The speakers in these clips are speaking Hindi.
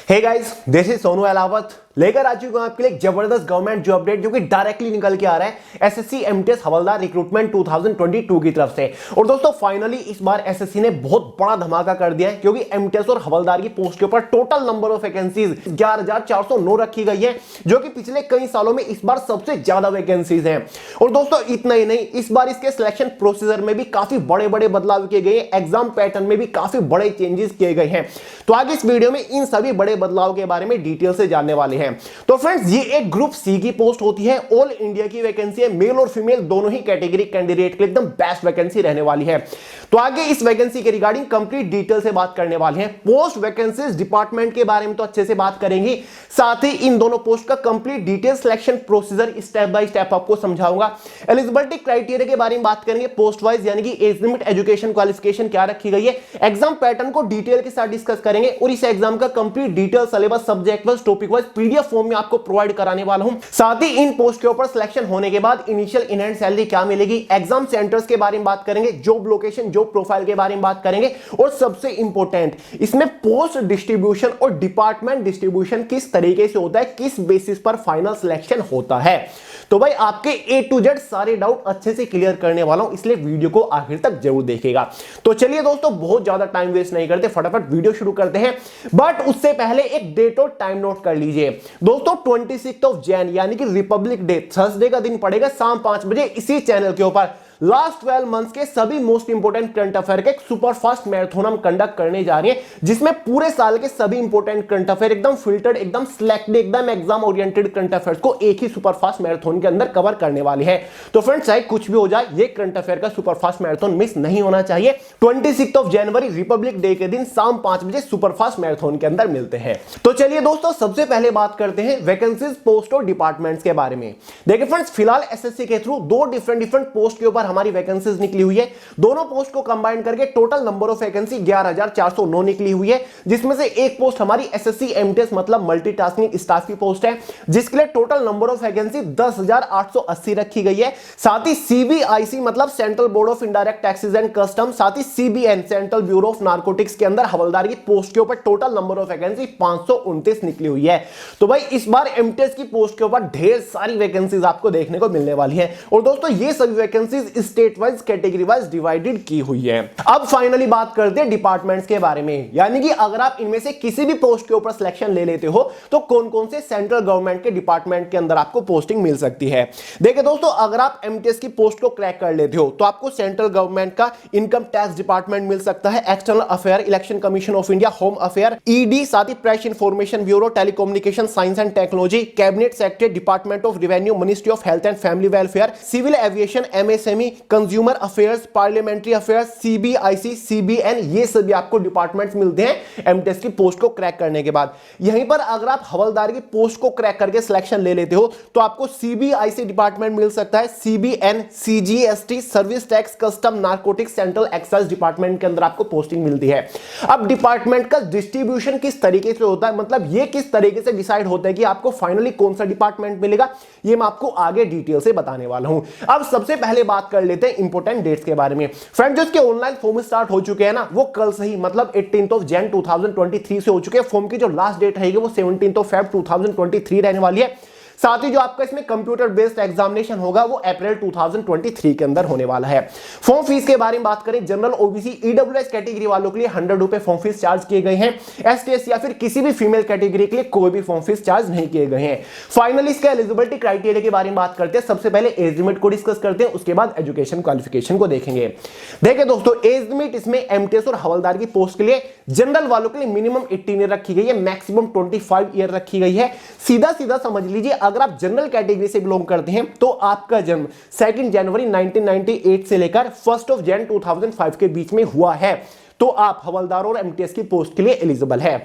Hey guys, this is Sonu Alawat लेकर आ चुका हूं आपके लिए एक जबरदस्त गवर्नमेंट जॉब अपडेट जो कि डायरेक्टली निकल के आ रहा है एसएससी एमटीएस हवलदार रिक्रूटमेंट 2022 की तरफ से। और दोस्तों फाइनली इस बार एसएससी ने बहुत बड़ा धमाका कर दिया है क्योंकि एमटीएस और हवलदार की पोस्ट के ऊपर टोटल नंबर ऑफ वैकेंसीज 11,409 रखी गई है, जो कि पिछले कई सालों में इस बार सबसे ज्यादा वैकेंसीज हैं। और दोस्तों इतना ही नहीं, इस बार इसके सिलेक्शन प्रोसीजर में भी काफी बड़े बड़े बदलाव किए गए, एग्जाम पैटर्न में भी काफी बड़े चेंजेस किए गए हैं। तो आगे इस वीडियो में इन सभी बड़े बदलाव के बारे में डिटेल से जानने वाले हैं। तो फ्रेंड्स ये एक ग्रुप सी की पोस्ट होती है, ऑल इंडिया की वैकेंसी है, मेल और फीमेल दोनों ही कैटेगरी कैंडिडेट के लिए एकदम बेस्ट वैकेंसी रहने वाली है। तो आगे इस वैकेंसी के रिगार्डिंग कंप्लीट डिटेल से बात करने वाले हैं। पोस्ट वैकेंसीज डिपार्टमेंट के बारे में तो अच्छे से बात करेंगे, साथ ही इन दोनों पोस्ट का complete detail selection procedure step by step आपको समझाऊंगा। एलिजिबिलिटी क्राइटेरिया के बारे में बात करेंगे पोस्ट वाइज, यानी कि एज लिमिट, एजुकेशन क्वालिफिकेशन क्या रखी गई है, एग्जाम पैटर्न को डिटेल के साथ डिस्कस करेंगे और इस एग्जाम का complete detail syllabus subject wise topic wise PDF form में आपको प्रोवाइड कराने वाला हूं। साथ ही इन पोस्ट के ऊपर सिलेक्शन होने के बाद इनिशियल इन हैंड सैलरी क्या मिलेगी, एग्जाम सेंटर्स के बारे में बात करेंगे, जॉब लोकेशन, जॉब प्रोफाइल के बारे में बात करेंगे और सबसे इंपॉर्टेंट इसमें पोस्ट डिस्ट्रीब्यूशन और डिपार्टमेंट डिस्ट्रीब्यूशन किस तरीके से होता है, किस बेसिस पर फाइनल सिलेक्शन होता है। तो भाई आपके ए टू जेड सारे डाउट अच्छे से क्लियर करने वाला हूं, इसलिए वीडियो को आखिर तक जरूर देखिएगा। तो चलिए दोस्तों बहुत ज्यादा टाइम वेस्ट नहीं करते, फटाफट वीडियो शुरू करते हैं। बट उससे पहले एक डेट और टाइम नोट कर लीजिए दोस्तों, 26 जनवरी यानी कि रिपब्लिक डे थर्सडे का दिन पड़ेगा शाम 5 बजे इसी चैनल के ऊपर लास्ट 12 मंथ्स के सभी मोस्ट इंपोर्टेंट करंट अफेयर के एक सुपर फास्ट मैराथन हम कंडक्ट करने जा रहे हैं, जिसमें पूरे साल के सभी इंपोर्टेंट करंट अफेयर एकदम फिल्टर्ड, एकदम सिलेक्टेड, एकदम एग्जाम ओरिएंटेड करंट अफेयर्स को एक ही सुपर फास्ट मैराथन के अंदर कवर करने वाले हैं। तो फ्रेंड्स चाहे कुछ भी हो जाए, ये करंट अफेयर का सुपर फास्ट मैराथन मिस नहीं होना चाहिए। 26 जनवरी रिपब्लिक डे के दिन शाम 5 बजे सुपर फास्ट मैराथन के अंदर मिलते हैं। तो चलिए दोस्तों सबसे पहले बात करते हैं वैकेंसीज, पोस्ट और डिपार्टमेंट्स के बारे में। देखिए फ्रेंड्स फिलहाल एसएससी के थ्रू दो डिफरेंट पोस्ट के ऊपर हमारी वैकेंसीज निकली हुई है। दोनों पोस्ट को कंबाइन करके टोटल नंबर ऑफ वैकेंसी 11,409 निकली हुई है, जिसमें से एक पोस्ट हमारी एसएससी एमटीएस मतलब मल्टीटास्किंग स्टाफ की पोस्ट है, जिसके लिए टोटल नंबर ऑफ वैकेंसी 10,880 रखी गई है। साथ ही सीबीआईसी मतलब Central Board of Indirect Taxes and Custom, साथ ही CBN Central Bureau of Narcotics के अंदर हवलदार की पोस्ट के ऊपर टोटल नंबर ऑफ वैकेंसी 529 निकली हुई है। तो भाई इस बार एमटीएस की पोस्ट के ऊपर ढेर सारी वैकेंसीज आपको देखने को मिलने वाली है। और दोस्तों ये सभी vacancies state wise category wise divided की हुई है। अब फाइनली बात करते हैं डिपार्टमेंट्स के बारे में, यानी कि अगर आप इनमें से किसी भी पोस्ट के ऊपर सिलेक्शन ले लेते हो तो कौन कौन से सेंट्रल गवर्नमेंट के डिपार्टमेंट के अंदर आपको पोस्टिंग मिल सकती है। देखिए दोस्तों अगर आप एमटीएस की पोस्ट को क्रैक कर लेते हो तो आपको सेंट्रल गवर्नमेंट का इनकम टैक्स डिपार्टमेंट मिल सकता है, external affair, Election Commission of India, home affair, ED, साथ ही press information bureau, telecommunication, science and technology, cabinet secretary, department of revenue, ministry of health and family welfare, civil aviation, MSME, consumer affairs, parliamentary affairs, CBIC, CBN, ये सभी आपको डिपार्टमेंट्स मिलते हैं एमटीएस की पोस्ट को क्रैक करने के बाद। यहीं पर अगर आप हवलदार की पोस्ट को क्रैक करके सिलेक्शन ले लेते हो तो आपको सीबीआईसी डिपार्टमेंट मिल सकता है, CBN, CGST, service tax, custom, narcotics, central excise department के अंदर आपको पोस्टिंग मिलती है। अब डिपार्टमेंट का डिस्ट्रीब्यूशन किस तरीके से होता है, मतलब ये किस तरीके से डिसाइड होता है कि आपको फाइनली कौन सा डिपार्टमेंट मिलेगा, ये मैं आपको आगे डिटेल से बताने वाला हूं। अब सबसे पहले बात कर लेते हैं इंपोर्टेंट डेट्स के बारे में। फ्रेंड्स जिसके ऑनलाइन फॉर्म स्टार्ट हो चुके हैं ना, वो कल से ही मतलब 18 जनवरी 2023 से हो चुके हैं। फॉर्म की जो लास्ट डेट रहेगी वो 17 फरवरी 2023 रहने वाली है। साथ ही जो आपका इसमें कंप्यूटर बेस्ड एग्जामिनेशन होगा वो अप्रैल 2023 के अंदर होने वाला है। फॉर्म फीस के बारे में बात करें, जनरल, ओबीसी, ईडब्ल्यूएस कैटेगरी वालों के लिए 100 रुपए फॉर्म फीस चार्ज किए गए हैं। एसटी या फिर किसी भी फीमेल कैटेगरी के लिए कोई भी फॉर्म फीस चार्ज नहीं किए गए हैं। फाइनली इसका एलिजिबिलिटी क्राइटेरिया के बारे में बात करते हैं। सबसे पहले एज लिमिट को डिस्कस करते हैं, उसके बाद एजुकेशन क्वालिफिकेशन को देखेंगे। देखिए दोस्तों एज लिमिट इसमें एमटीएस और हवलदार की पोस्ट के लिए जनरल वालों के लिए मिनिमम 18 ईयर रखी गई है, मैक्सिमम 25 ईयर रखी गई है। सीधा सीधा समझ लीजिए अगर आप जनरल कैटेगरी से बिलोंग करते हैं तो आपका जन्म 2 जनवरी 1998 से लेकर 1 जनवरी 2005 के बीच में हुआ है तो आप हवलदार और एमटीएस की पोस्ट के लिए एलिजिबल है।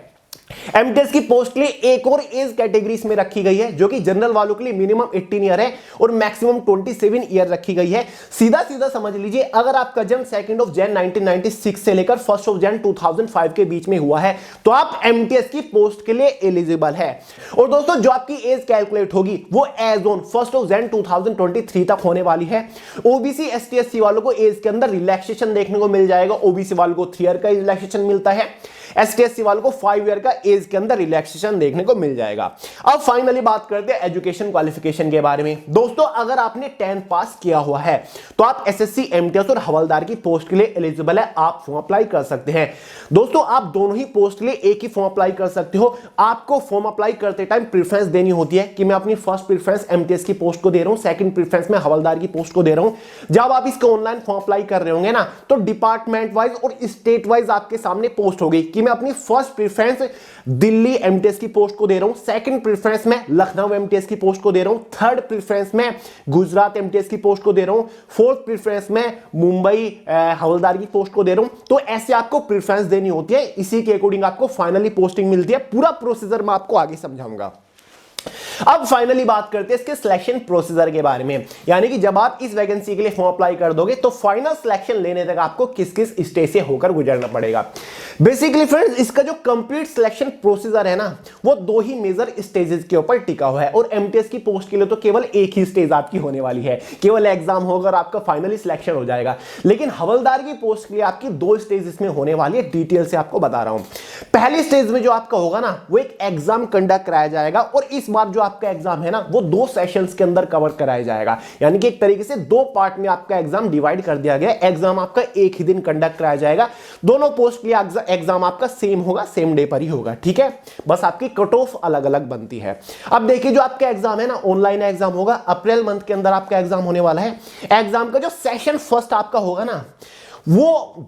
एमटीएस की पोस्ट के लिए एक और एज कैटेगरीज में रखी गई है, जो कि जनरल वालों के लिए मिनिमम 18 ईयर है और मैक्सिमम 27 ईयर रखी गई है। सीधा सीधा समझ लीजिए अगर आपका जन्म 2 जनवरी 1996 से लेकर 1 जनवरी 2005 के बीच में हुआ है तो आप एमटीएस की पोस्ट के लिए एलिजिबल है। और दोस्तों जो आपकी एज कैलकुलेट होगी वो एज ऑन 1 जनवरी 2023 तक होने वाली है। ओबीसी एसटी एससी वालों को एज के अंदर रिलैक्सेशन देखने को मिल जाएगा। ओबीसी वालों को 3 ईयर का रिलैक्सेशन मिलता है। ST/SC वालों को 5 ईयर का एज के अंदर रिलैक्सेशन देखने को मिल जाएगा। अब फाइनली बात करते हैं एजुकेशन क्वालिफिकेशन के बारे में। दोस्तों अगर आपने 10th पास किया हुआ है तो आप SSC MTS और हवलदार की पोस्ट के लिए एलिजिबल है, आप फॉर्म अप्लाई कर सकते हैं। दोस्तों आप दोनों ही पोस्ट के लिए एक ही फॉर्म अप्लाई कर सकते हो। आपको फॉर्म अप्लाई करते टाइम प्रेफरेंस देनी होती है कि मैं अपनी फर्स्ट प्रेफरेंस MTS की पोस्ट को दे रहा हूं, सेकंड प्रेफरेंस में हवलदार की पोस्ट को दे रहा हूं। जब आप इसको ऑनलाइन फॉर्म अप्लाई कर रहे होंगे ना तो डिपार्टमेंट वाइज और स्टेट वाइज आपके सामने पोस्ट होगी कि मैं अपनी फर्स्ट प्रेफरेंस दिल्ली MTS की पोस्ट को दे रहा हूं, सेकंड प्रेफरेंस में लखनऊ MTS की पोस्ट को दे रहा हूं, थर्ड प्रेफरेंस में गुजरात MTS की पोस्ट को दे रहा हूं, फोर्थ प्रेफरेंस में मुंबई हवलदार की पोस्ट को दे रहा हूं। तो ऐसे आपको प्रेफरेंस देनी होती है, इसी के अकॉर्डिंग आपको फाइनली पोस्टिंग मिलती है। पूरा प्रोसीजर मैं आपको आगे समझाऊंगा। अब फाइनली बात करते हैं इसके सिलेक्शन प्रोसीजर के बारे में, यानी कि जब आप इस वैकेंसी के लिए फॉर्म अप्लाई कर दोगे तो फाइनल सिलेक्शन लेने तक आपको किस किस स्टेज से होकर गुजरना पड़ेगा। बेसिकली फ्रेंड्स इसका जो कंप्लीट सिलेक्शन प्रोसीजर है ना वो 2 ही मेजर स्टेजेस के ऊपर टिका हुआ है, और MTS की पोस्ट के लिए तो केवल एक ही स्टेज आपकी होने वाली है, केवल एग्जाम होगा और आपका फाइनली सिलेक्शन हो जाएगा। लेकिन हवलदार की पोस्ट के लिए आपकी 2 स्टेज इसमें होने वाली है, डिटेल से आपको बता रहा हूं। पहली स्टेज में जो आपका होगा ना वो एक एग्जाम कंडक्ट कराया जाएगा, और इस बार जो आपका एग्जाम है ना वो 2 सेशंस के अंदर कवर कराया जाएगा, यानी कि एक तरीके से 2 पार्ट में आपका एग्जाम डिवाइड कर दिया गया। एग्जाम आपका एक ही दिन कंडक्ट कराया जाएगा, दोनों पोस्ट के लिए एग्जाम आपका सेम होगा, सेम डे पर ही होगा, ठीक है। बस आपकी कट ऑफ अलग अलग बनती है। अब देखिए जो आपका एग्जाम है ना ऑनलाइन एग्जाम होगा, अप्रैल मंथ के अंदर आपका एग्जाम होने वाला है। एग्जाम का जो सेशन फर्स्ट आपका होगा ना वो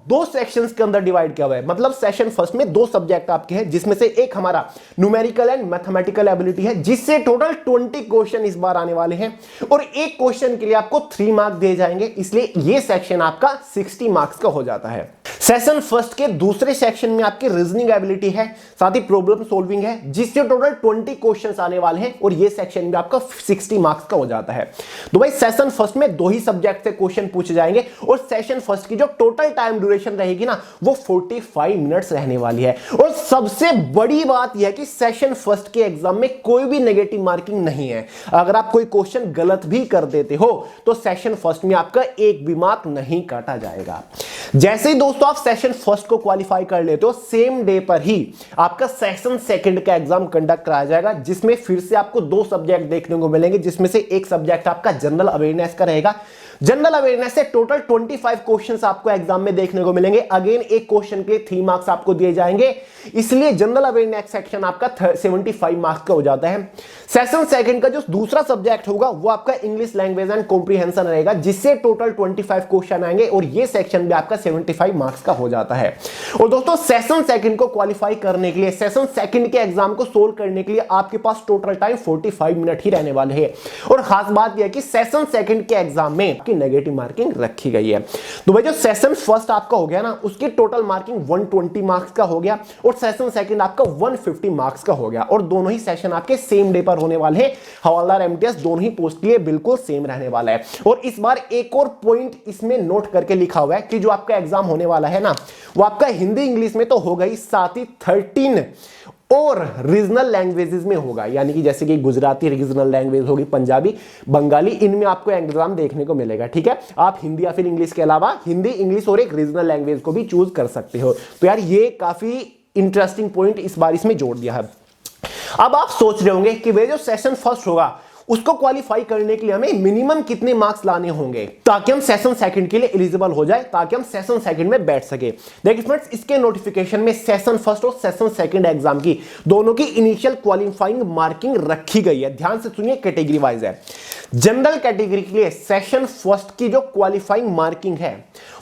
2 सेक्शंस के अंदर डिवाइड किया हुआ है, मतलब सेशन फर्स्ट में 2 सब्जेक्ट आपके हैं, जिसमें से एक हमारा न्यूमेरिकल एंड मैथमेटिकल एबिलिटी है, जिससे टोटल 20 क्वेश्चन इस बार आने वाले हैं, और एक क्वेश्चन के लिए आपको 3 मार्क्स दिए जाएंगे, इसलिए यह सेक्शन आपका 60 मार्क्स का हो जाता है। सेशन फर्स्ट के दूसरे सेक्शन में आपकी रीजनिंग एबिलिटी है, साथ ही प्रॉब्लम सॉल्विंग है, जिससे टोटल 20 क्वेश्चंस आने वाले हैं, और ये सेक्शन में आपका 60 मार्क्स का हो जाता है। तो भाई सेशन फर्स्ट में 2 ही सब्जेक्ट से क्वेश्चन पूछे जाएंगे, और सेशन फर्स्ट की जो टोटल टाइम ड्यूरेशन रहेगी ना वो 45 मिनट्स रहने वाली है। और सबसे बड़ी बात यह है कि सेशन फर्स्ट के एग्जाम में कोई भी नेगेटिव मार्किंग नहीं है। अगर आप कोई क्वेश्चन गलत भी कर देते हो तो सेशन फर्स्ट में आपका एक भी मार्क नहीं काटा जाएगा। जैसे ही दोस्तों आप सेशन फर्स्ट को क्वालिफाई कर लेते हो, सेम डे पर ही आपका सेशन सेकंड का एग्जाम कंडक्ट कराया जाएगा, जिसमें फिर से आपको 2 सब्जेक्ट देखने को मिलेंगे, जिसमें से एक सब्जेक्ट आपका जनरल अवेयरनेस का रहेगा। जनरल अवेयरनेस से टोटल 25 क्वेश्चंस आपको एग्जाम में देखने को मिलेंगे। अगेन एक क्वेश्चन के लिए 3 मार्क्स आपको दिए जाएंगे, इसलिए जनरल अवेयरनेस सेक्शन आपका 75 मार्क्स का हो जाता है। सेशन सेकंड का जो दूसरा सब्जेक्ट होगा वो आपका इंग्लिश लैंग्वेज एंड कॉम्प्रिहेंशन रहेगा, जिससे टोटल 25 क्वेश्चन आएंगे, और ये सेक्शन भी आपका 75 मार्क्स का हो जाता है। और दोस्तों सेशन सेकंड को क्वालिफाई करने के लिए, सेशन सेकंड के एग्जाम को सोल्व करने के लिए आपके पास टोटल टाइम 45 मिनट ही रहने वाले हैं। और खास बात यह है कि सेशन सेकंड के एग्जाम में नेगेटिव मार्किंग रखी गई है। तो भाई जो सेशन फर्स्ट आपका हो गया ना उसकी टोटल मार्किंग 120 मार्क्स का हो गया, और सेशन सेकंड आपका 150 मार्क्स का हो गया, और दोनों ही सेशन आपके सेम डे पर होने वाले हैं। हवलदार MTS दोनों ही पोस्ट के लिए बिल्कुल सेम रहने वाला है। और इस बार एक और पॉइंट इसमें नोट करके लिखा हुआ है कि जो आपका एग्जाम होने वाला है ना वो आपका हिंदी इंग्लिश में तो होगा ही, साथ ही 13 और रीजनल लैंग्वेजेस में होगा, यानी कि जैसे कि गुजराती रीजनल लैंग्वेज होगी, पंजाबी, बंगाली, इनमें आपको एग्जाम देखने को मिलेगा, ठीक है। आप हिंदी या फिर इंग्लिश के अलावा हिंदी, इंग्लिश और एक रीजनल लैंग्वेज को भी चूज कर सकते हो। तो यार ये काफी इंटरेस्टिंग पॉइंट इस बार इसमें जोड़ दिया है। अब आप सोच रहे होंगे कि वे जो सेशन फर्स्ट होगा उसको क्वालिफाई करने के लिए हमें मिनिमम कितने मार्क्स लाने होंगे ताकि हम सेशन सेकंड के लिए एलिजिबल हो जाए, ताकि हम सेशन सेकंड में बैठ सके। देखिए फ्रेंड्स इसके नोटिफिकेशन में सेशन फर्स्ट और सेशन सेकंड एग्जाम की दोनों की इनिशियल क्वालिफाइंग मार्किंग रखी गई है। ध्यान से सुनिए, कैटेगरी वाइज है। जनरल कैटेगरी के लिए सेशन फर्स्ट की जो क्वालिफाइंग मार्किंग है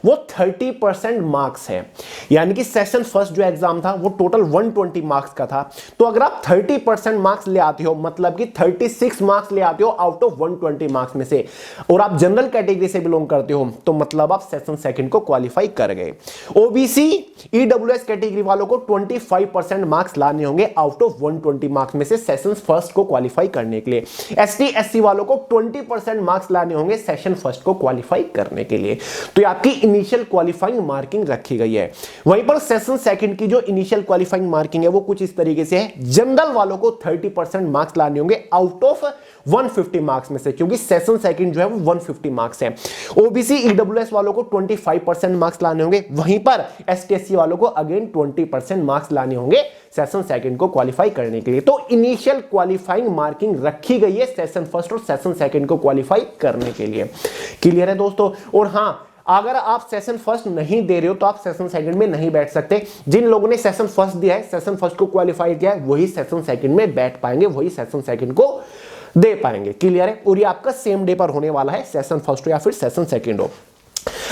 वो 30% मार्क्स है, यानी कि सेशन फर्स्ट जो एग्जाम था वो टोटल 120 मार्क्स का था। तो अगर आप 30% मार्क्स ले आते हो, मतलब कि 36 मार्क्स ले आते हो आउट ऑफ 120 मार्क्स में से, और आप जनरल कैटेगरी से बिलोंग करते हो, तो मतलब आप सेशन सेकंड को क्वालिफाई कर गए। ओबीसी ईडब्ल्यूएस कैटेगरी वालों को 25% मार्क्स लाने होंगे आउट ऑफ 120 मार्क्स में से सेशन फर्स्ट को क्वालिफाई करने के लिए। एसटी एससी वालों को 20% मार्क्स लाने होंगे सेशन फर्स्ट को क्वालिफाई करने के लिए। तो ये आपकी इनिशियल क्वालिफाइंग मार्किंग रखी गई है। वहीं पर सेशन सेकंड की जो इनिशियल क्वालिफाइंग मार्किंग है वो कुछ इस तरीके से है। जनरल वालों को 30% मार्क्स लाने होंगे आउट ऑफ 150 मार्क्स में से, क्योंकि सेशन सेकंड जो है वो 150 मार्क्स है। ओबीसी ईडब्ल्यूएस वालों को 25% मार्क्स लाने होंगे, वहीं पर एसटी वालों को अगेन 20% मार्क्स लाने होंगे सेशन सेकंड को क्वालिफाई करने के लिए। तो इनिशियल क्वालिफाइंग मार्किंग रखी गई है सेशन फर्स्ट और सेशन सेकंड को क्वालिफाई करने के लिए। क्लियर है दोस्तों? और हां, अगर आप सेशन फर्स्ट नहीं दे रहे हो तो आप सेशन सेकंड में नहीं बैठ सकते। जिन लोगों ने सेशन फर्स्ट दिया है, सेशन फर्स्ट को क्वालिफाई किया है, वही सेशन सेकंड में बैठ पाएंगे, वही सेशन सेकंड को दे पाएंगे। क्लियर है? और ये आपका सेम डे पर होने वाला है, सेशन फर्स्ट हो या फिर सेशन सेकंड हो।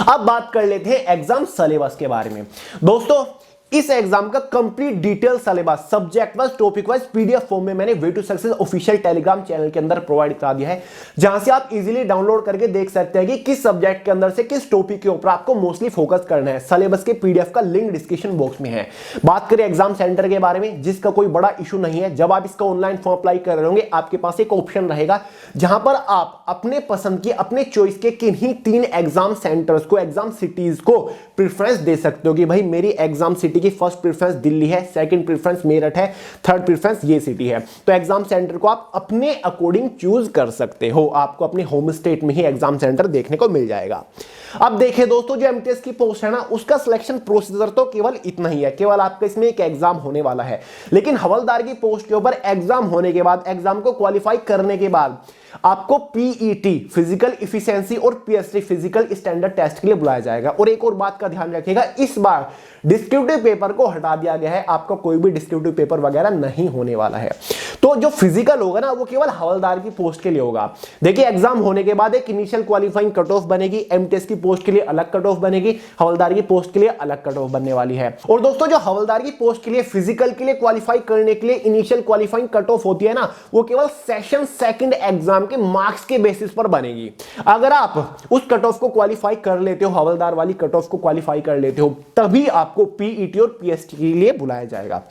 अब बात कर लेते हैं एग्जाम सिलेबस के बारे में। दोस्तों, इस एग्जाम का complete detail syllabus subject wise, topic wise PDF form में मैंने way to success official Telegram channel के अंदर प्रोवाइड करा दिया है, जहां से आप इजीली डाउनलोड करके देख सकते हैं कि किस सब्जेक्ट के अंदर से किस टॉपिक के ऊपर आपको मोस्टली फोकस करना है। सिलेबस के पीडीएफ का लिंक डिस्क्रिप्शन बॉक्स में है। बात करें एग्जाम सेंटर के बारे में, जिसका कोई बड़ा इशू नहीं है। जब आप इसका ऑनलाइन फॉर्म अप्लाई कर रहे होंगे, आपके पास एक ऑप्शन रहेगा जहां पर आप अपने पसंद की, अपने चॉइस के किन्हीं 3 एग्जाम सेंटर्स को, एग्जाम सिटीज को प्रेफरेंस दे सकते हो कि भाई मेरी एग्जाम सिटी की फर्स्ट प्रेफरेंस दिल्ली है, सेकंड प्रेफरेंस मेरठ है, थर्ड प्रेफरेंस ये सिटी है। तो एग्जाम सेंटर को आप अपने अकॉर्डिंग चूज कर सकते हो। आपको अपने होम स्टेट में ही एग्जाम सेंटर देखने को मिल जाएगा। अब देखिए दोस्तों, जो एमटीएस की पोस्ट है ना, उसका सिलेक्शन प्रोसीजर तो केवल इतना ही है। केवल आपका इसमें एक एग्जाम होने वाला है, लेकिन हवलदार की पोस्ट के ऊपर एग्जाम होने के बाद, एग्जाम को क्वालिफाई करने के बाद आपको पीईटी फिजिकल इफिशिएंसी और पीएसटी फिजिकल स्टैंडर्ड टेस्ट के लिए बुलाया जाएगा। और एक और बात का ध्यान रखिएगा, इस बार डिस्क्रिप्टिव पेपर को हटा दिया गया है। आपका कोई भी डिस्क्रिप्टिव पेपर वगैरह नहीं होने वाला है। तो जो फिजिकल होगा ना, वो केवल हवलदार की पोस्ट के लिए होगा। देखिए, एग्जाम होने के बाद एक इनिशियल क्वालिफाइंग कट ऑफ बनेगी। एमटीएस की पोस्ट के लिए अलग कट ऑफ बनेगी, हवलदार की पोस्ट के लिए अलग कट ऑफ बनने वाली है। और दोस्तों, जो हवलदार की पोस्ट के लिए फिजिकल के लिए क्वालिफाई करने के लिए इनिशियल क्वालिफाइंग कट ऑफ होती है ना, वो केवल सेशन सेकंड एग्जाम के मार्क्स के बेसिस पर बनेगी। अगर आप उस कट ऑफ को क्वालिफाई कर लेते हो, हवलदार वाली कट ऑफ को क्वालिफाई कर लेते हो, तभी आपको पीईटी और पीएसटी के लिए बुलाया जाएगा।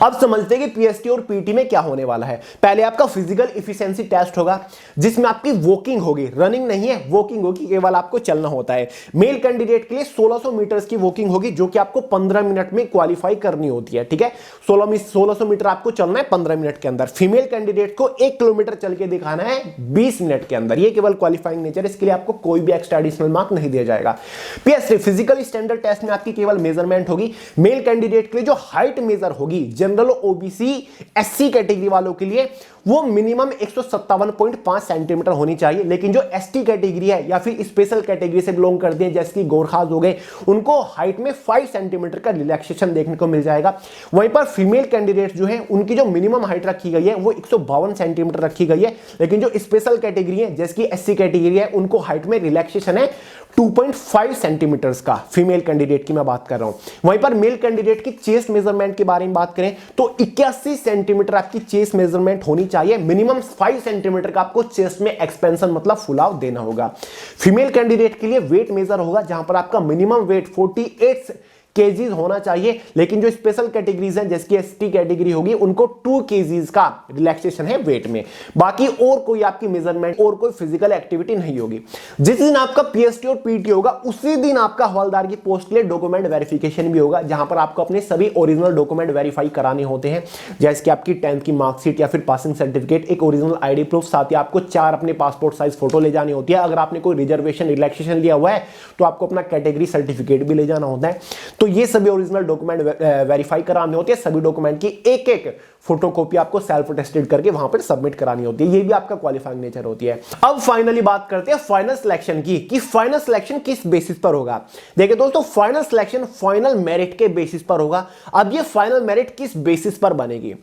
अब समझते हैं कि पीएसटी और पीटी में क्या होने वाला है। पहले आपका फिजिकल इफिशिएंसी टेस्ट होगा, जिसमें आपकी वॉकिंग होगी, रनिंग नहीं है, वॉकिंग होगी, केवल आपको चलना होता है। मेल कैंडिडेट के लिए 1600 मीटर्स की वॉकिंग होगी, जो कि आपको 15 मिनट में क्वालिफाई करनी होती है। ठीक है, 1600 मीटर आपको चलना है 15 मिनट के अंदर। फीमेल कैंडिडेट को 1 किलोमीटर चल के दिखाना है 20 मिनट के अंदर। ये केवल क्वालिफाइंग नेचर, इसके लिए आपको कोई भी एक्स्ट्रा एडिशनल मार्क नहीं दिया जाएगा। पीएसटी फिजिकल स्टैंडर्ड टेस्ट में आपकी केवल मेजरमेंट होगी। मेल कैंडिडेट के लिए जो हाइट मेजर होगी, जनरल, ओबीसी, एससी कैटेगरी वालों के लिए वो मिनिमम 157.5 सेंटीमीटर होनी चाहिए। लेकिन जो एसटी कैटेगरी है या फिर स्पेशल कैटेगरी से बिलोंग करते हैं, जैसे कि गोरखास हो गए, उनको हाइट में 5 सेंटीमीटर का रिलैक्सेशन देखने को मिल जाएगा। वहीं पर फीमेल कैंडिडेट जो है, उनकी जो मिनिमम हाइट रखी गई है वो 152 सेंटीमीटर रखी गई है। लेकिन जो स्पेशल कैटेगरी है, जैसे कि एससी कैटेगरी है, उनको हाइट में रिलैक्सेशन है 2.5 सेंटीमीटर्स का। फीमेल कैंडिडेट की मैं बात कर रहा हूं। वहीं पर मेल कैंडिडेट की चेस्ट मेजरमेंट के बारे में बात करें तो 81 सेंटीमीटर आपकी चेस्ट मेजरमेंट होनी चाहिए। मिनिमम 5 सेंटीमीटर का आपको चेस्ट में एक्सपेंशन मतलब फुलाव देना होगा। फीमेल कैंडिडेट के लिए वेट मेजर होगा, जहां पर आपका मिनिमम वेट 48 केजीज होना चाहिए। लेकिन जो स्पेशल कैटेगरीज हैं, जैसे कि एसटी कैटेगरी होगी, उनको 2 केजीज का रिलैक्सेशन है वेट में। बाकी और कोई आपकी मेजरमेंट और कोई फिजिकल एक्टिविटी नहीं होगी। जिस दिन आपका पीएसटी और पीटी होगा, उसी दिन आपका हवलदार की पोस्ट के लिए डॉक्यूमेंट वेरिफिकेशन भी होगा, जहां पर आपको अपने सभी ओरिजिनल डॉक्यूमेंट वेरीफाई कराने होते हैं, जैसे कि आपकी 10th की मार्कशीट या फिर पासिंग सर्टिफिकेट, एक ओरिजिनल आईडी प्रूफ, साथ ही आपको 4 अपने पासपोर्ट साइज फोटो ले जानी होती है। अगर आपने कोई रिजर्वेशन रिलैक्सेशन लिया हुआ है तो आपको अपना कैटेगरी सर्टिफिकेट भी ले जाना होता है। तो ये सभी ओरिजिनल डॉक्यूमेंट वेरीफाई कराने होते हैं। सभी डॉक्यूमेंट की एक फोटोकॉपी आपको सेल्फ अटेस्टेड करके वहां पर सबमिट करानी होती है। ये भी आपका क्वालिफाइंग नेचर होती है। अब फाइनली बात करते हैं फाइनल सिलेक्शन की, कि फाइनल सिलेक्शन किस बेसिस पर होगा। देखिए दोस्तों, फाइनल सिलेक्शन फाइनल मेरिट के बेसिस पर होगा। अब ये फाइनल मेरिट किस बेसिस पर बनेगी?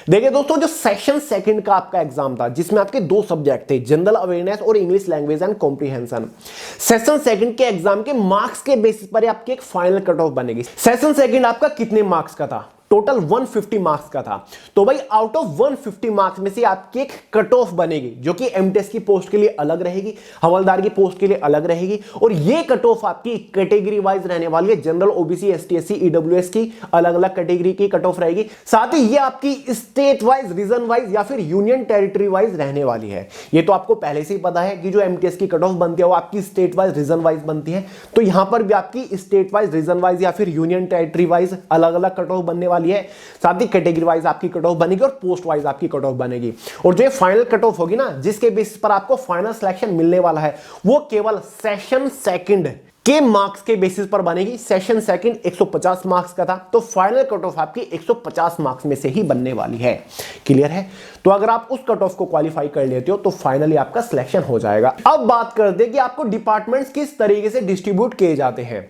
देखिए दोस्तों, जो सेक्शन सेकंड का आपका एग्जाम था, जिसमें आपके 2 सब्जेक्ट थे, जनरल अवेयरनेस और English language and comprehension, section second के एग्जाम के मार्क्स के बेसिस पर आपकी एक फाइनल कट ऑफ बनेगी। सेशन सेकंड आपका कितने मार्क्स का था? टोटल 150 मार्क्स का था। तो भाई आउट ऑफ 150 मार्क्स में से आपकी एक कट ऑफ बनेगी, जो कि एमटीएस की पोस्ट के लिए अलग रहेगी, हवलदार की पोस्ट के लिए अलग रहेगी। और ये कट ऑफ आपकी कैटेगरी वाइज रहने वाली है। General, OBC, ST, SC, EWS की अलग अलग कैटेगरी की कट ऑफ रहेगी। साथ ही ये आपकी स्टेट वाइज, रीजन वाइज या फिर यूनियन टेरिटरी वाइज रहने वाली है। ये तो आपको पहले से ही पता है कि जो एमटीएस की कट ऑफ बनती है वो आपकी स्टेट वाइज, रीजन वाइज बनती है। तो यहां पर भी आपकी स्टेट वाइज, रीजन वाइज या फिर यूनियन टेरिटरी वाइज अलग अलग कट ऑफ बनने वाली है, साथ ही कैटेगरी वाइज आपकी कट ऑफ बनेगी और पोस्ट वाइज आपकी कट ऑफ बनेगी। और जो फाइनल कट ऑफ होगी ना, जिसके बेसिस पर आपको फाइनल सिलेक्शन मिलने वाला है, वो केवल सेशन सेकंड के मार्क्स के बेसिस पर बनेगी। सेशन सेकंड 150 मार्क्स का था, तो फाइनल कट ऑफ आपकी 150 मार्क्स में से ही बनने वाली है। क्लियर है? तो अगर आप उस कट ऑफ को क्वालिफाई कर लेते हो तो फाइनली आपका सिलेक्शन हो जाएगा। अब बात करते हैं कि आपको डिपार्टमेंट्स किस तरीके से डिस्ट्रीब्यूट किए जाते हैं।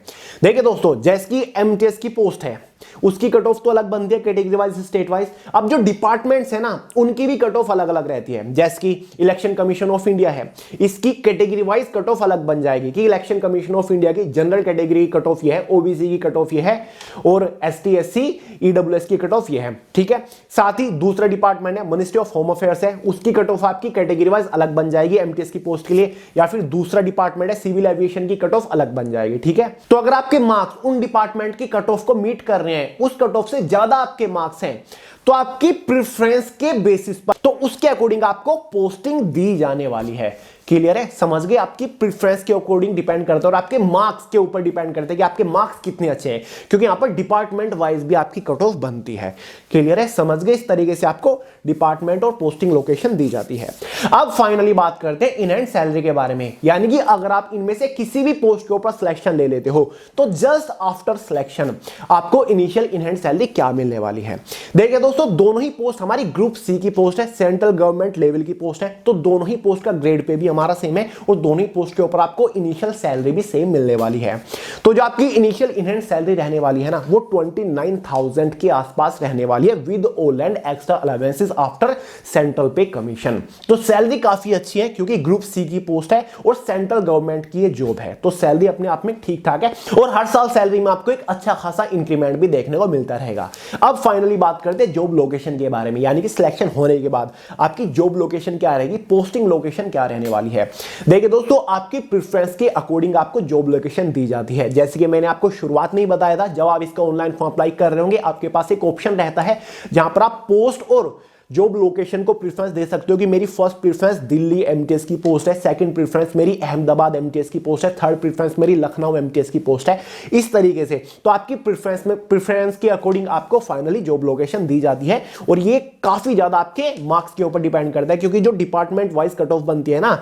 देखिए दोस्तों, जैसे कि एमटीएस की पोस्ट है, उसकी कट ऑफ तो अलग बनती है कैटेगरी वाइज, स्टेट वाइज। अब जो डिपार्टमेंट्स है ना, उनकी भी कट ऑफ अलग अलग रहती है। जैसे कि इलेक्शन कमीशन ऑफ इंडिया है, इसकी कैटेगरी वाइज कट ऑफ अलग बन जाएगी कि इलेक्शन कमीशन ऑफ इंडिया की जनरल कैटेगरी कट ऑफ ये है, ओबीसी की कट ऑफ ये है, और एसटी एससी ईडब्ल्यूएस की कट ऑफ ये है। ठीक है। साथ ही दूसरा डिपार्टमेंट है मिनिस्ट्री ऑफ होम अफेयर्स है, उसकी कट ऑफ आपकी कैटेगरी वाइज अलग बन जाएगी एमटीएस की पोस्ट के लिए। या फिर दूसरा डिपार्टमेंट है सिविल एविएशन की कट ऑफ अलग बन जाएगी। ठीक है। तो अगर आपके मार्क्स उन डिपार्टमेंट की कट ऑफ को मीट कर रहे हैं, उस कट ऑफ से ज्यादा आपके मार्क्स हैं, तो आपकी प्रेफरेंस के बेसिस पर तो उसके अकॉर्डिंग आपको पोस्टिंग दी जाने वाली है। क्लियर है? समझ गए? आपकी प्रेफरेंस के अकॉर्डिंग डिपेंड करता है और आपके मार्क्स के ऊपर डिपेंड करता है कि आपके मार्क्स कितने अच्छे हैं, क्योंकि यहां पर डिपार्टमेंट वाइज भी आपकी कट ऑफ बनती है। क्लियर है? समझ गए? इस तरीके से आपको डिपार्टमेंट और पोस्टिंग लोकेशन दी जाती है। अब फाइनली बात करते हैं इन हैंड सैलरी के बारे में, यानी कि अगर आप इनमें से किसी भी पोस्ट के ऊपर सिलेक्शन ले लेते हो तो जस्ट आफ्टर सिलेक्शन आपको इनिशियल इन हैंड सैलरी क्या मिलने वाली है। देखिए दोस्तों, दोनों ही पोस्ट हमारी ग्रुप सी की पोस्ट है, सेंट्रल गवर्नमेंट लेवल की पोस्ट है, तो दोनों ही पोस्ट का ग्रेड पे भी हमारा सेम है और दोनों ही पोस्ट के ऊपर आपको इनिशियल सैलरी भी सेम मिलने वाली है। तो जो आपकी इनिशियल इन हैंड सैलरी रहने वाली है ना, वो 29,000 के आसपास रहने वाली है with all and extra allowances after central पे कमीशन। तो सैलरी काफी अच्छी है क्योंकि ग्रुप सी की पोस्ट है और सेंट्रल गवर्नमेंट की ये जॉब है, तो सैलरी अपने आप में ठीक ठाक है और हर साल सैलरी में आपको एक अच्छा खासा इंक्रीमेंट भी देखने को मिलता रहेगा। अब फाइनली बात करते हैं जॉब लोकेशन के बारे में, यानी कि सिलेक्शन होने के बाद आपकी जॉब लोकेशन क्या रहेगी, पोस्टिंग लोकेशन क्या रहने वाली है। देखिए दोस्तों, आपकी प्रेफरेंस के अकॉर्डिंग आपको जॉब लोकेशन दी जाती है। जैसे कि मैंने आपको शुरुआत में ही बताया था, जब आप इसका ऑनलाइन फॉर्म अप्लाई कर रहे होंगे, आपके पास एक ऑप्शन रहता है जहां पर आप पोस्ट और जॉब लोकेशन को प्रेफरेंस दे सकते हो कि मेरी फर्स्ट प्रेफरेंस दिल्ली एमटीएस की पोस्ट है, सेकंड प्रेफरेंस मेरी अहमदाबाद एमटीएस की पोस्ट है, थर्ड प्रेफरेंस मेरी लखनऊ एमटीएस की पोस्ट है। इस तरीके से तो आपकी प्रेफरेंस के अकॉर्डिंग आपको फाइनली जॉब लोकेशन दी जाती है और ये काफी ज्यादा आपके मार्क्स के ऊपर डिपेंड करता है, क्योंकि जो डिपार्टमेंट वाइज कट ऑफ बनती है ना,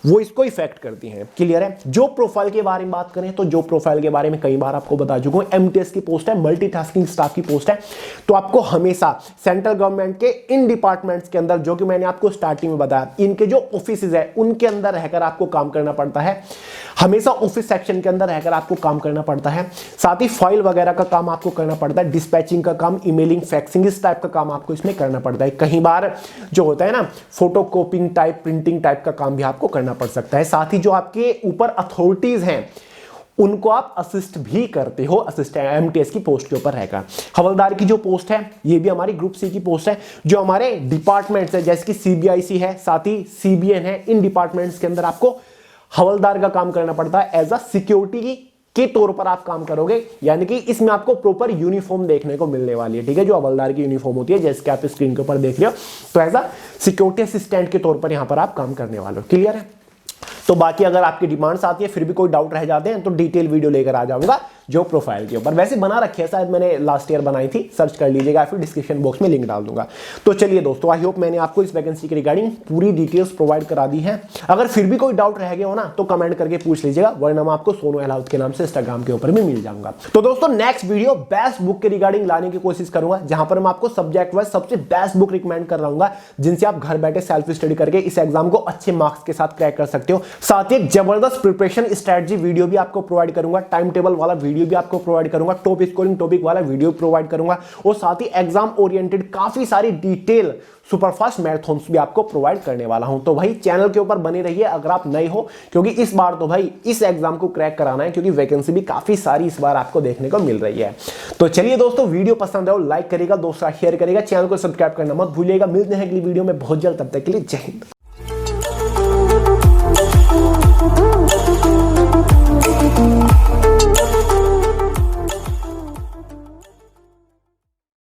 वो इसको इफेक्ट करती हैं। क्लियर है? जॉब प्रोफाइल के बारे में बात करें तो जॉब प्रोफाइल के बारे में कई बार आपको बता चुका हूं, एमटीएस की पोस्ट है, मल्टीटास्किंग स्टाफ की पोस्ट है, तो आपको हमेशा सेंट्रल गवर्नमेंट के इन डिपार्टमेंट्स के अंदर, जो कि मैंने आपको स्टार्टिंग में बताया, इनके जो ऑफिसेज है उनके अंदर रहकर आपको काम करना पड़ता है, हमेशा ऑफिस सेक्शन के अंदर रहकर आपको काम करना पड़ता है। साथ ही फाइल वगैरह का काम आपको करना पड़ता है, डिस्पैचिंग का काम, ईमेलिंग, फैक्सिंग, इस टाइप का काम आपको इसमें करना पड़ता है। कई बार जो होता है ना, फोटो कॉपिंग टाइप, प्रिंटिंग टाइप का काम भी आपको करना पड़ सकता है। साथ ही जो आपके ऊपर अथॉरिटीज हैं उनको आप असिस्ट भी करते हो, असिस्टेंट एमटीएस की पोस्ट के ऊपर रहेगा। हवलदार की जो पोस्ट है ये भी हमारी ग्रुप सी की पोस्ट है। जो हमारे डिपार्टमेंट्स है जैसे कि सीबीआईसी है, साथ ही सीबीएन है, इन डिपार्टमेंट्स के अंदर आपको हवलदार का काम करना पड़ता है। एज अ सिक्योरिटी के तौर पर आप काम करोगे, यानी कि इसमें आपको प्रॉपर यूनिफॉर्म देखने को मिलने वाली है। ठीक है? जो हवलदार की यूनिफॉर्म होती है, जैसे कि आप स्क्रीन के ऊपर देख रहे हो, तो एज अ सिक्योरिटी असिस्टेंट के तौर पर यहां पर आप काम करने वाले हो। क्लियर है? तो बाकी अगर आपकी डिमांड्स आती है, फिर भी कोई डाउट रह जाते हैं, तो डिटेल वीडियो लेकर आ जाऊंगा जो प्रोफाइल के ऊपर। वैसे बना रखी है, शायद मैंने लास्ट ईयर बनाई थी, सर्च कर लीजिएगा, फिर डिस्क्रिप्शन बॉक्स में लिंक डाल दूंगा। तो चलिए दोस्तों, आई होप मैंने आपको इस वैकेंसी के रिगार्डिंग पूरी डिटेल्स प्रोवाइड करा दी है। अगर फिर भी कोई डाउट रह गया हो ना, तो कमेंट करके पूछ लीजिएगा, वरना मैं आपको सोनू अहलावत के नाम से इंस्टाग्राम के ऊपर भी मिल जाऊंगा। तो दोस्तों, नेक्स्ट वीडियो बेस्ट बुक के रिगार्डिंग लाने की कोशिश करूंगा, जहां पर मैं आपको सब्जेक्ट वाइज सबसे बेस्ट बुक रिकमेंड कर रहा हूं, जिनसे आप घर बैठे सेल्फ स्टडी करके इस एग्जाम को अच्छे मार्क्स के साथ क्रैक कर सकते हो। साथ ही एक जबरदस्त प्रिपरेशन स्ट्रेटजी वीडियो भी आपको प्रोवाइड करूंगा, टाइम टेबल वाला वीडियो भी आपको प्रोवाइड करूंगा, टॉप स्कोरिंग टॉपिक वाला वीडियो प्रोवाइड करूंगा, और साथ ही एग्जाम ओरिएंटेड काफी सारी डिटेल सुपरफास्ट मैराथन्स भी आपको प्रोवाइड करने वाला हूं। तो भाई चैनल के ऊपर बने रहिए अगर आप नए हो, क्योंकि इस बार तो भाई इस एग्जाम को क्रैक कराना है, क्योंकि वैकेंसी भी काफी सारी इस बार आपको देखने को मिल रही है। तो चलिए दोस्तों, वीडियो पसंद है लाइक करेगा, दोस्तों शेयर करेगा, चैनल को सब्सक्राइब करना मत भूलिएगा। मिलते हैं अगली वीडियो में बहुत जल्द, तब तक के लिए जय हिंद।